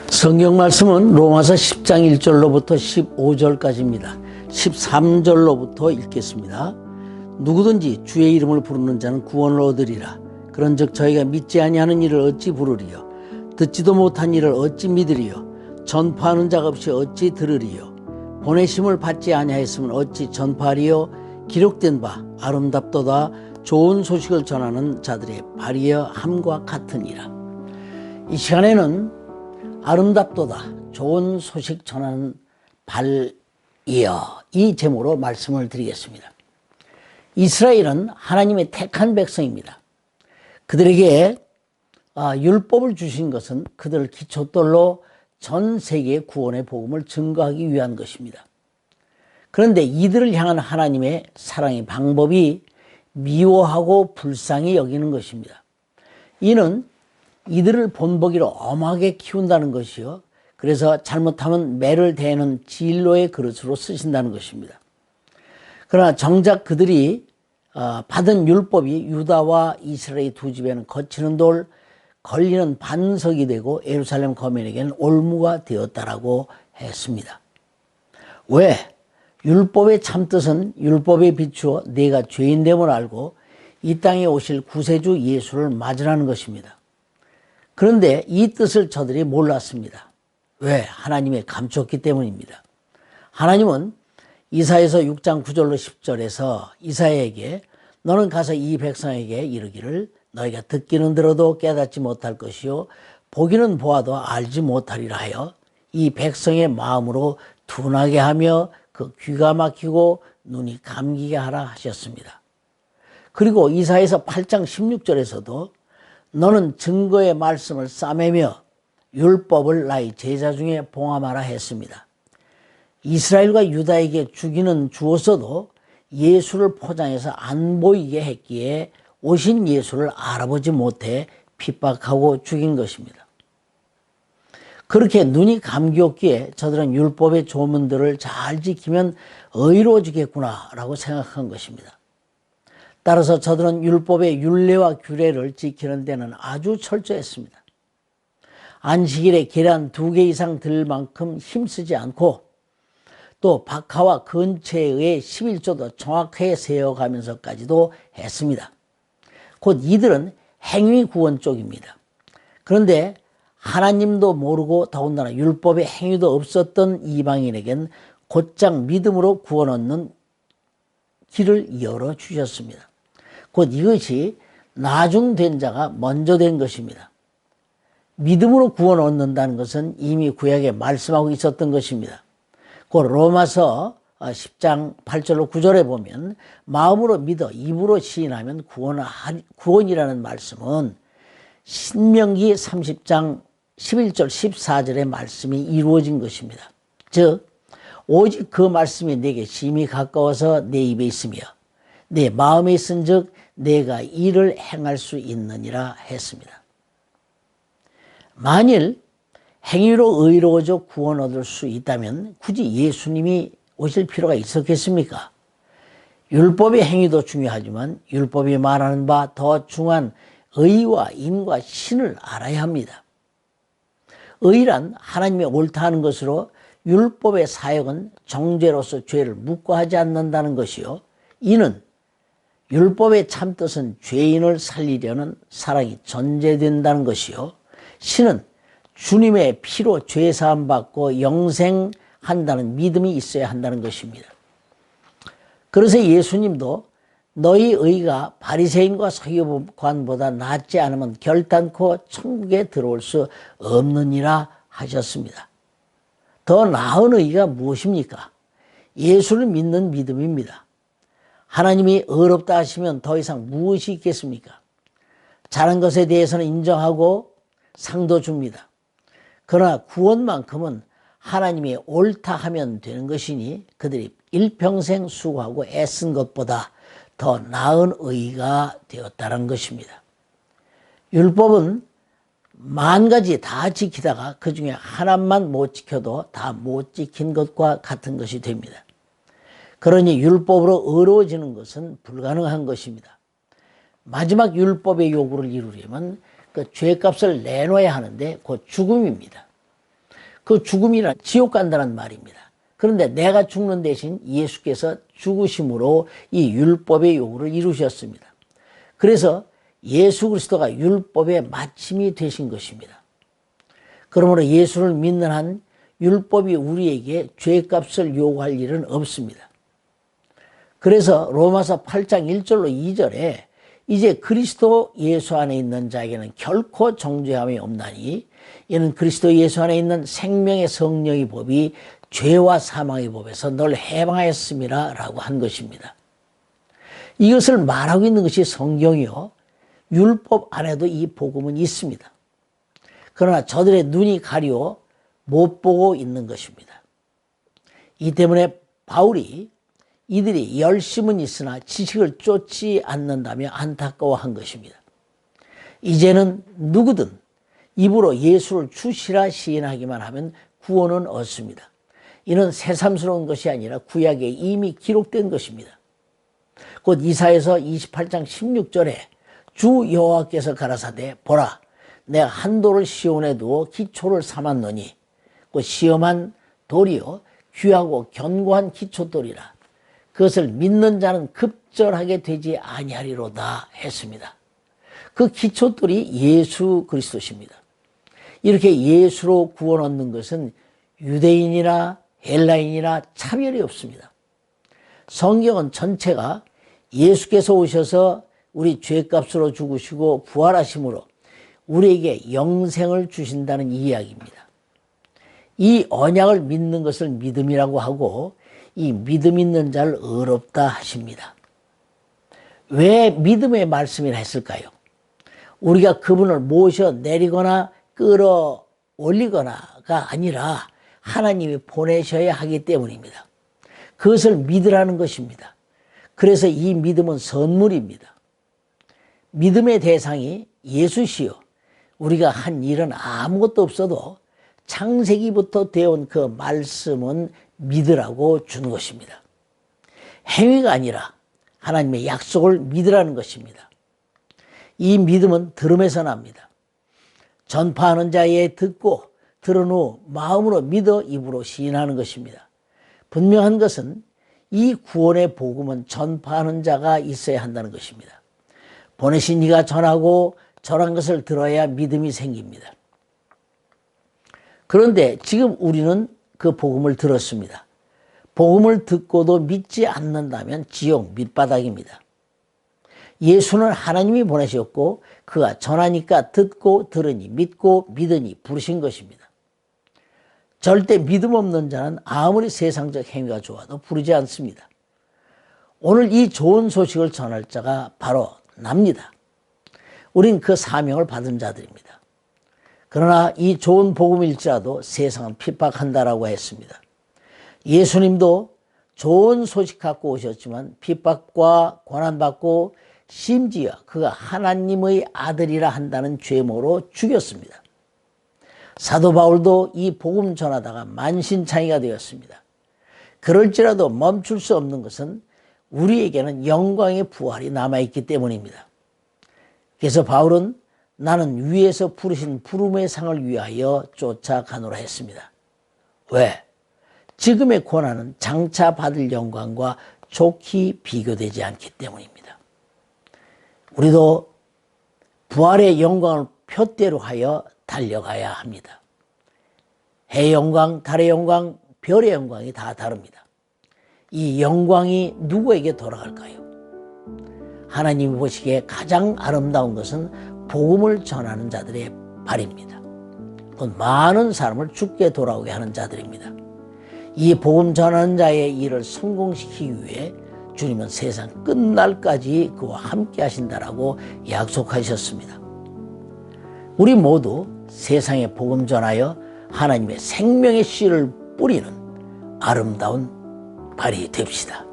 성경 말씀은 로마서 10장 1절로부터 15절까지입니다. 13절로부터 읽겠습니다. 누구든지 주의 이름을 부르는 자는 구원을 얻으리라. 그런즉 저희가 믿지 아니하는 일을 어찌 부르리요? 듣지도 못한 일을 어찌 믿으리요? 전파하는 자가 없이 어찌 들으리요? 보내심을 받지 아니하였으면 어찌 전파하리요? 기록된 바 아름답도다 좋은 소식을 전하는 자들의 발이여 함과 같으니라. 이 시간에는 아름답도다 좋은 소식 전하는 발이여 이 제목으로 말씀을 드리겠습니다. 이스라엘은 하나님의 택한 백성입니다. 그들에게 율법을 주신 것은 그들을 기초돌로 전 세계의 구원의 복음을 증거하기 위한 것입니다. 그런데 이들을 향한 하나님의 사랑의 방법이 미워하고 불쌍히 여기는 것입니다. 이는 이들을 본보기로 엄하게 키운다는 것이요. 그래서 잘못하면 매를 대는 진로의 그릇으로 쓰신다는 것입니다. 그러나 정작 그들이 받은 율법이 유다와 이스라엘 두 집에는 거치는 돌, 걸리는 반석이 되고 예루살렘 거민에게는 올무가 되었다라고 했습니다. 왜? 율법의 참뜻은 율법에 비추어 내가 죄인됨을 알고 이 땅에 오실 구세주 예수를 맞으라는 것입니다. 그런데 이 뜻을 저들이 몰랐습니다. 왜? 하나님의 감췄기 때문입니다. 하나님은 이사야서 6장 9절로 10절에서 이사야에게 너는 가서 이 백성에게 이르기를 너희가 듣기는 들어도 깨닫지 못할 것이요 보기는 보아도 알지 못하리라 하여 이 백성의 마음으로 둔하게 하며 그 귀가 막히고 눈이 감기게 하라 하셨습니다. 그리고 이사야서 8장 16절에서도 너는 증거의 말씀을 싸매며 율법을 나의 제자 중에 봉함하라 했습니다. 이스라엘과 유다에게 주기는 주었어도 예수를 포장해서 안 보이게 했기에 오신 예수를 알아보지 못해 핍박하고 죽인 것입니다. 그렇게 눈이 감기었기에 저들은 율법의 조문들을 잘 지키면 의로워지겠구나라고 생각한 것입니다. 따라서 저들은 율법의 율례와 규례를 지키는 데는 아주 철저했습니다. 안식일에 계란 2개 이상 들 만큼 힘쓰지 않고 또 박하와 근처의 11조도 정확하게 세어가면서까지도 했습니다. 곧 이들은 행위 구원 쪽입니다. 그런데 하나님도 모르고 더군다나 율법의 행위도 없었던 이방인에겐 곧장 믿음으로 구원 얻는 길을 열어주셨습니다. 곧 이것이 나중된 자가 먼저 된 것입니다. 믿음으로 구원 얻는다는 것은 이미 구약에 말씀하고 있었던 것입니다. 곧 로마서 10장 8절로 9절에 보면 마음으로 믿어 입으로 시인하면 구원이라는 말씀은 신명기 30장 11절 14절의 말씀이 이루어진 것입니다. 즉 오직 그 말씀이 내게 심히 가까워서 내 입에 있으며 내 마음에 있은 즉 내가 이를 행할 수 있느니라 했습니다. 만일 행위로 의로워져 구원 얻을 수 있다면 굳이 예수님이 오실 필요가 있었겠습니까? 율법의 행위도 중요하지만 율법이 말하는 바 더 중요한 의와 인과 신을 알아야 합니다. 의란 하나님의 옳다 하는 것으로 율법의 사역은 정죄로서 죄를 묵과하지 않는다는 것이요. 이는 율법의 참뜻은 죄인을 살리려는 사랑이 전제된다는 것이요. 신은 주님의 피로 죄사함 받고 영생한다는 믿음이 있어야 한다는 것입니다. 그래서 예수님도 너희 의가 바리새인과 서기관보다 낫지 않으면 결단코 천국에 들어올 수 없느니라 하셨습니다. 더 나은 의가 무엇입니까? 예수를 믿는 믿음입니다. 하나님이 의롭다 하시면 더 이상 무엇이 있겠습니까? 잘한 것에 대해서는 인정하고 상도 줍니다. 그러나 구원만큼은 하나님이 옳다 하면 되는 것이니 그들이 일평생 수고하고 애쓴 것보다 더 나은 의가 되었다는 것입니다. 율법은 10,000가지 다 지키다가 그 중에 하나만 못 지켜도 다 못 지킨 것과 같은 것이 됩니다. 그러니 율법으로 의로워지는 것은 불가능한 것입니다. 마지막 율법의 요구를 이루려면 그 죄값을 내놓아야 하는데 곧 죽음입니다. 그 죽음이란 지옥 간다는 말입니다. 그런데 내가 죽는 대신 예수께서 죽으심으로 이 율법의 요구를 이루셨습니다. 그래서 예수 그리스도가 율법의 마침이 되신 것입니다. 그러므로 예수를 믿는 한 율법이 우리에게 죄값을 요구할 일은 없습니다. 그래서 로마서 8장 1절로 2절에 이제 그리스도 예수 안에 있는 자에게는 결코 정죄함이 없나니 이는 그리스도 예수 안에 있는 생명의 성령의 법이 죄와 사망의 법에서 널 해방하였음이라 라고 한 것입니다. 이것을 말하고 있는 것이 성경이요. 율법 안에도 이 복음은 있습니다. 그러나 저들의 눈이 가려 못 보고 있는 것입니다. 이 때문에 바울이 이들이 열심은 있으나 지식을 쫓지 않는다며 안타까워한 것입니다. 이제는 누구든 입으로 예수를 주시라 시인하기만 하면 구원은 얻습니다. 이는 새삼스러운 것이 아니라 구약에 이미 기록된 것입니다. 곧 이사야서 28장 16절에 주 여호와께서 가라사대 보라 내가 한 돌을 시온에 두어 기초를 삼았노니 곧 시험한 돌이요 귀하고 견고한 기초돌이라 그것을 믿는 자는 급절하게 되지 아니하리로다 했습니다. 그 기초돌이 예수 그리스도십니다. 이렇게 예수로 구원 얻는 것은 유대인이나 헬라인이나 차별이 없습니다. 성경은 전체가 예수께서 오셔서 우리 죄값으로 죽으시고 부활하심으로 우리에게 영생을 주신다는 이야기입니다. 이 언약을 믿는 것을 믿음이라고 하고 이 믿음 있는 자를 의롭다 하십니다. 왜 믿음의 말씀이라 했을까요? 우리가 그분을 모셔 내리거나 끌어올리거나가 아니라 하나님이 보내셔야 하기 때문입니다. 그것을 믿으라는 것입니다. 그래서 이 믿음은 선물입니다. 믿음의 대상이 예수시요. 우리가 한 일은 아무것도 없어도 창세기부터 되어온 그 말씀은 믿으라고 준 것입니다. 행위가 아니라 하나님의 약속을 믿으라는 것입니다. 이 믿음은 들음에서 납니다. 전파하는 자의 듣고 들은 후 마음으로 믿어 입으로 시인하는 것입니다. 분명한 것은 이 구원의 복음은 전파하는 자가 있어야 한다는 것입니다. 보내신 이가 전하고 전한 것을 들어야 믿음이 생깁니다. 그런데 지금 우리는 그 복음을 들었습니다. 복음을 듣고도 믿지 않는다면 지옥 밑바닥입니다. 예수는 하나님이 보내셨고 그가 전하니까 듣고 들으니 믿고 믿으니 부르신 것입니다. 절대 믿음 없는 자는 아무리 세상적 행위가 좋아도 부르지 않습니다. 오늘 이 좋은 소식을 전할 자가 바로 납니다. 우린 그 사명을 받은 자들입니다. 그러나 이 좋은 복음일지라도 세상은 핍박한다라고 했습니다. 예수님도 좋은 소식 갖고 오셨지만 핍박과 고난받고 심지어 그가 하나님의 아들이라 한다는 죄모로 죽였습니다. 사도 바울도 이 복음 전하다가 만신창이가 되었습니다. 그럴지라도 멈출 수 없는 것은 우리에게는 영광의 부활이 남아있기 때문입니다. 그래서 바울은 나는 위에서 부르신 부름의 상을 위하여 쫓아가노라 했습니다. 왜? 지금의 고난은 장차 받을 영광과 좋게 비교되지 않기 때문입니다. 우리도 부활의 영광을 표대로 하여 달려가야 합니다. 해의 영광, 달의 영광, 별의 영광이 다 다릅니다. 이 영광이 누구에게 돌아갈까요? 하나님이 보시기에 가장 아름다운 것은 복음을 전하는 자들의 발입니다. 곧 많은 사람을 죽게 돌아오게 하는 자들입니다. 이 복음 전하는 자의 일을 성공시키기 위해 주님은 세상 끝날까지 그와 함께 하신다라고 약속하셨습니다. 우리 모두 세상에 복음 전하여 하나님의 생명의 씨를 뿌리는 아름다운 발이 됩시다.